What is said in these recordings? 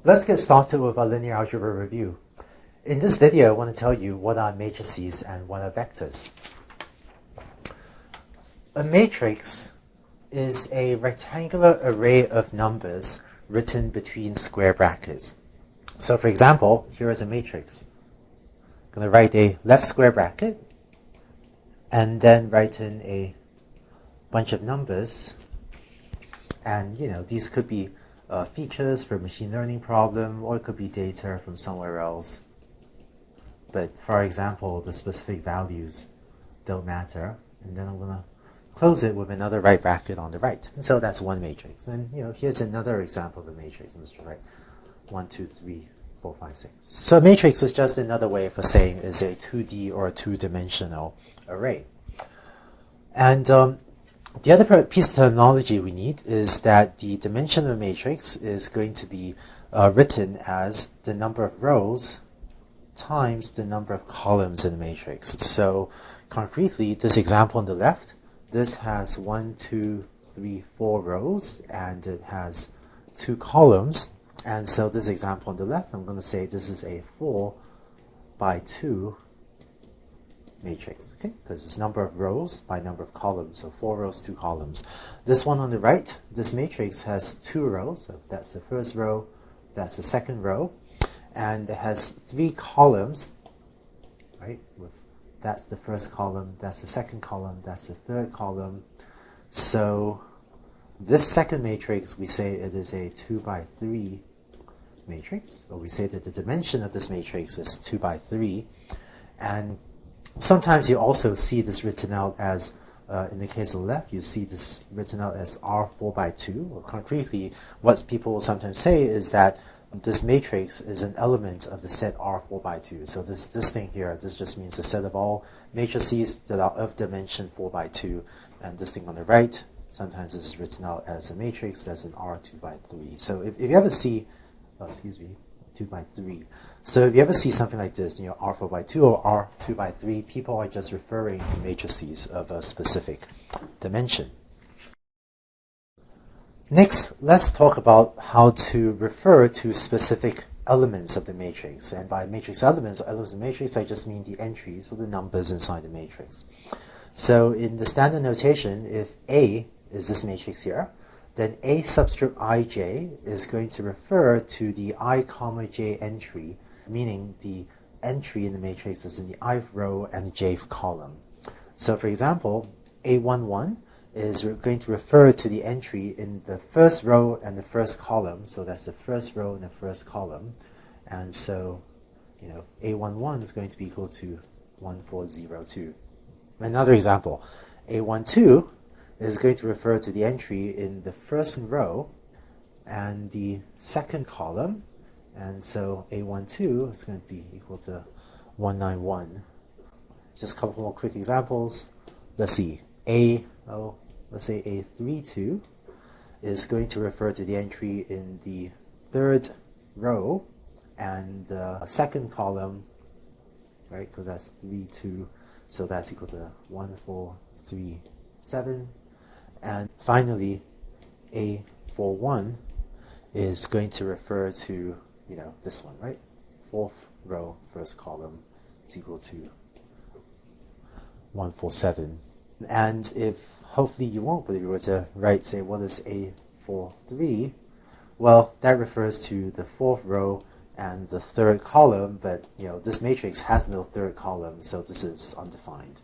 Let's get started with our linear algebra review. In this video, I want to tell you what are matrices and what are vectors. A matrix is a rectangular array of numbers written between square brackets. So for example, here is a matrix. I'm going to write a left square bracket and then write in a bunch of numbers. And these could be features for a machine learning problem, or it could be data from somewhere else. But for example, the specific values don't matter. And then I'm going to close it with another right bracket on the right. And so that's one matrix. And here's another example of a matrix. I'm just going to write 1, 2, 3, 4, 5, 6. So a matrix is just another way for saying is a 2D or a two-dimensional array. And the other piece of terminology we need is that the dimension of a matrix is going to be written as the number of rows times the number of columns in the matrix. So concretely, this example on the left, this has 1, 2, 3, 4 rows, and it has 2 columns. And so this example on the left, I'm going to say this is a 4 by 2 matrix, okay? Because it's number of rows by number of columns, so 4 rows, 2 columns. This one on the right, this matrix has 2 rows, so that's the first row, that's the second row, and it has 3 columns, right? That's the first column, that's the second column, that's the third column. So this second matrix, we say it is a 2 by 3 matrix, or we say that the dimension of this matrix is 2 by 3, and sometimes you also see this written out as, in the case of the left, you see this written out as R4 by 2. Or concretely, what people will sometimes say is that this matrix is an element of the set R4 by 2. So this thing here, this just means a set of all matrices that are of dimension 4 by 2. And this thing on the right, sometimes this is written out as a matrix that's an R2 by 3. So if you ever see, 2 by 3. So if you ever see something like this, R4 by 2 or R2 by 3, people are just referring to matrices of a specific dimension. Next, let's talk about how to refer to specific elements of the matrix. And by matrix elements of the matrix, I just mean the entries or the numbers inside the matrix. So in the standard notation, if A is this matrix here, then A subscript ij is going to refer to the I comma j entry, meaning the entry in the matrix is in the ith row and the jth column. So for example, A11 is going to refer to the entry in the first row and the first column. So that's the first row and the first column. And so, A11 is going to be equal to 1402. Another example, A12 is going to refer to the entry in the first row and the second column. And so A12 is going to be equal to 191. Just a couple more quick examples. Let's see. Let's say A32 is going to refer to the entry in the third row and the second column, right? Because that's 3, 2. So that's equal to 1, 4, 3, 7. And finally, A41 is going to refer to, this one, right? Fourth row, first column is equal to 147. And if, hopefully you won't, but if you were to write, say, what is A43? Well, that refers to the fourth row and the third column, but, this matrix has no third column, so this is undefined.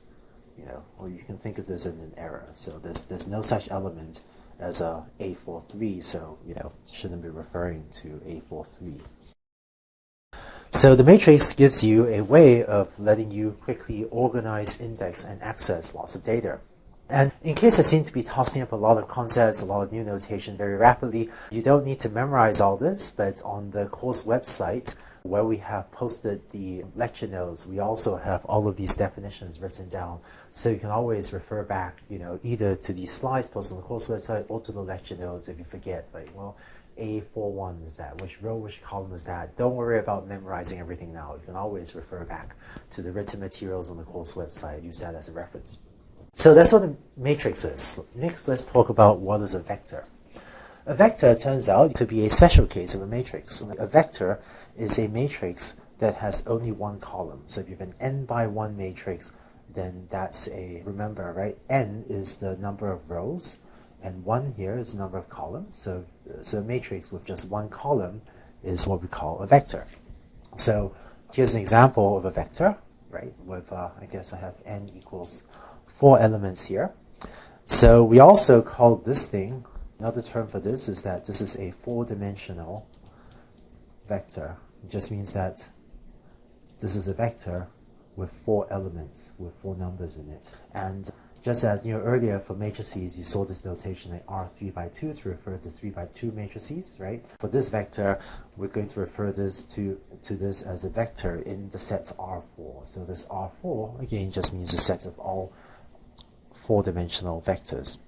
Or you can think of this as an error. So there's no such element as a A43, so shouldn't be referring to A43. So the matrix gives you a way of letting you quickly organize, index, and access lots of data. And in case I seem to be tossing up a lot of concepts, a lot of new notation very rapidly, you don't need to memorize all this, but on the course website, where we have posted the lecture notes, we also have all of these definitions written down. So you can always refer back, either to these slides posted on the course website or to the lecture notes if you forget, like, well, A41 is that, which row, which column is that. Don't worry about memorizing everything now. You can always refer back to the written materials on the course website, use that as a reference. So that's what a matrix is. Next, let's talk about what is a vector. A vector turns out to be a special case of a matrix. A vector is a matrix that has only one column. So if you have an n by 1 matrix, then that's remember, right? N is the number of rows, and 1 here is the number of columns. So a matrix with just one column is what we call a vector. So here's an example of a vector, right? With, I guess I have n equals 4 elements here. So we also call this thing, another term for this is that this is a 4-dimensional vector. It just means that this is a vector with 4 elements, with 4 numbers in it. And just as earlier for matrices, you saw this notation like R3 by 2 to refer to 3 by 2 matrices, right? For this vector, we're going to refer this to this as a vector in the set R4. So this R4, again, just means a set of all 4-dimensional vectors.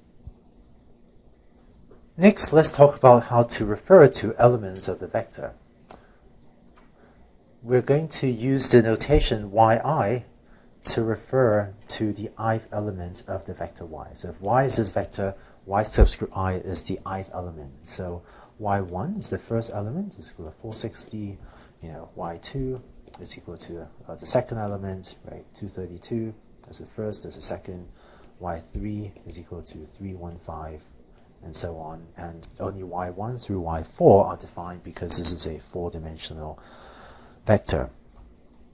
Next, let's talk about how to refer to elements of the vector. We're going to use the notation yi to refer to the ith element of the vector y. So if y is this vector, y subscript I is the ith element. So y1 is the first element, is equal to 460. Y2 is equal to the second element, right? 232 as the first, as the second. Y3 is equal to 315, and so on. And only y1 through y4 are defined because this is a 4-dimensional vector.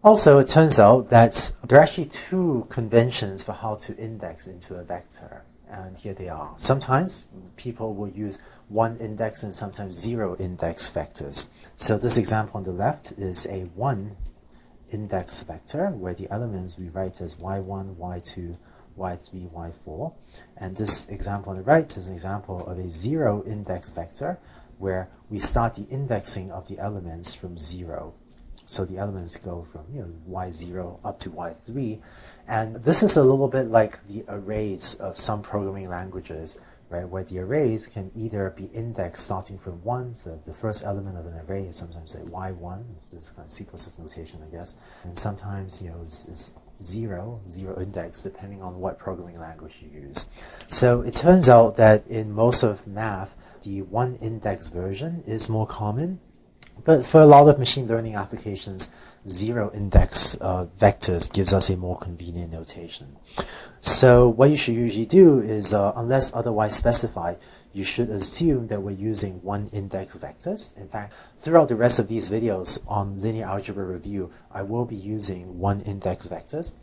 Also, it turns out that there are actually 2 conventions for how to index into a vector, and here they are. Sometimes people will use 1 index and sometimes 0 index vectors. So this example on the left is a 1 index vector where the elements we write as y1, y2, y3, y4. And this example on the right is an example of a 0 index vector where we start the indexing of the elements from 0. So the elements go from y0 up to y3. And this is a little bit like the arrays of some programming languages, right, where the arrays can either be indexed starting from 1, so the first element of an array is sometimes say y1, this kind of C++ notation, I guess, and sometimes is 0 index, depending on what programming language you use. So it turns out that in most of math, the 1 index version is more common. But for a lot of machine learning applications, 0 index vectors gives us a more convenient notation. So what you should usually do is, unless otherwise specified, you should assume that we're using 1 index vectors. In fact, throughout the rest of these videos on linear algebra review, I will be using 1 index vectors.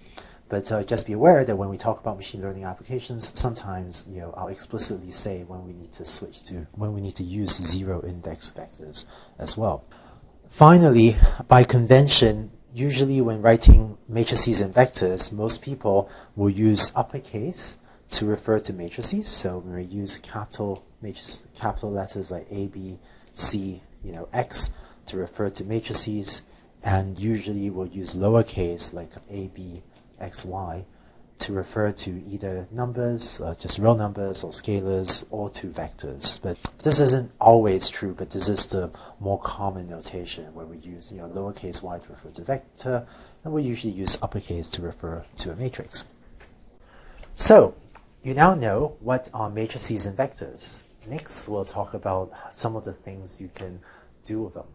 But just be aware that when we talk about machine learning applications, sometimes I'll explicitly say when we need to use 0 index vectors as well. Finally, by convention, usually when writing matrices and vectors, most people will use uppercase to refer to matrices. So when we use capital letters like A, B, C, X to refer to matrices, and usually we'll use lowercase like A, B, X, Y to refer to either numbers, just real numbers or scalars, or to vectors. But this isn't always true, but this is the more common notation where we use lowercase y to refer to vector, and we usually use uppercase to refer to a matrix. So you now know what are matrices and vectors. Next, we'll talk about some of the things you can do with them.